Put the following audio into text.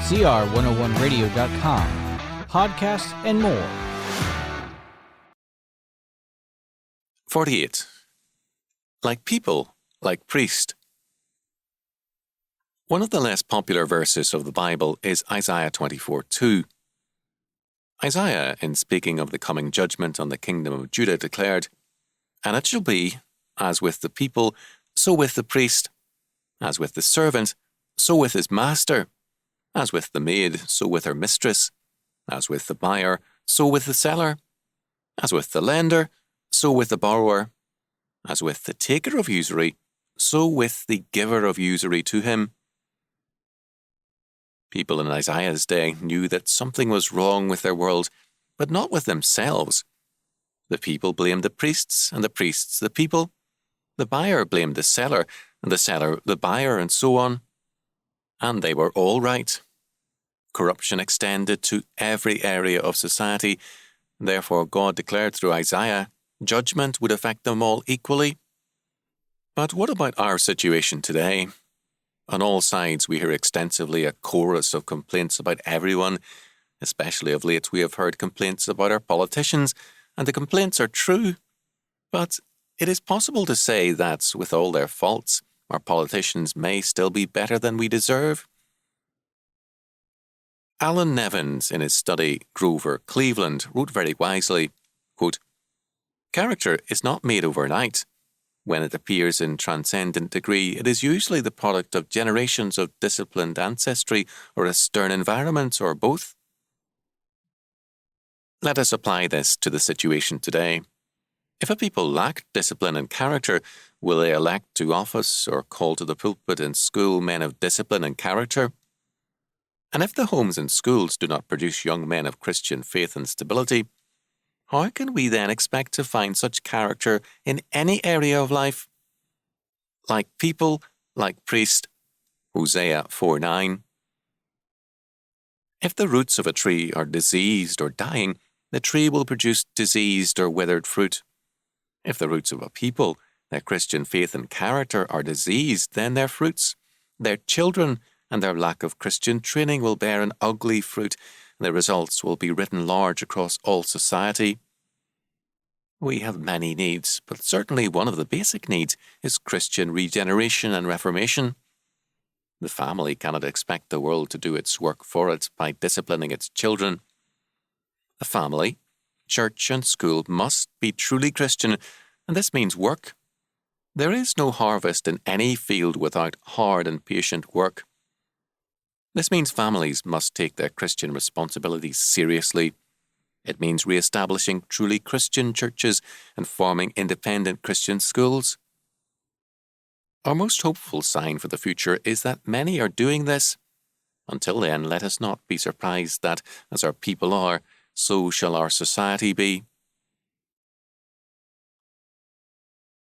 CR101radio.com, podcasts, and more. 48. Like people, like priest. One of the less popular verses of the Bible is Isaiah 24:2. Isaiah, in speaking of the coming judgment on the kingdom of Judah, declared, "And it shall be, as with the people, so with the priest, as with the servant, so with his master, as with the maid, so with her mistress, as with the buyer, so with the seller, as with the lender, so with the borrower, as with the taker of usury, so with the giver of usury to him." People in Isaiah's day knew that something was wrong with their world, but not with themselves. The people blamed the priests, and the priests the people. The buyer blamed the seller, and the seller the buyer, and so on. And they were all right. Corruption extended to every area of society. Therefore, God declared through Isaiah, judgment would affect them all equally. But what about our situation today? On all sides, we hear extensively a chorus of complaints about everyone. Especially of late, we have heard complaints about our politicians, and the complaints are true. But it is possible to say that, with all their faults, our politicians may still be better than we deserve. Alan Nevins, in his study Grover Cleveland, wrote very wisely, quote, "Character is not made overnight. When it appears in transcendent degree, it is usually the product of generations of disciplined ancestry or a stern environment, or both." Let us apply this to the situation today. If a people lack discipline and character, will they elect to office or call to the pulpit and school men of discipline and character? And if the homes and schools do not produce young men of Christian faith and stability, how can we then expect to find such character in any area of life? Like people, like priest, Hosea 4:9. If the roots of a tree are diseased or dying, the tree will produce diseased or withered fruit. If the roots of a people, their Christian faith and character, are diseased, then their fruits, their children, and their lack of Christian training will bear an ugly fruit, and the results will be written large across all society. We have many needs, but certainly one of the basic needs is Christian regeneration and reformation. The family cannot expect the world to do its work for it by disciplining its children. The family, church, and school must be truly Christian, and this means work. There is no harvest in any field without hard and patient work. This means families must take their Christian responsibilities seriously. It means re-establishing truly Christian churches and forming independent Christian schools. Our most hopeful sign for the future is that many are doing this. Until then, let us not be surprised that, as our people are, so shall our society be.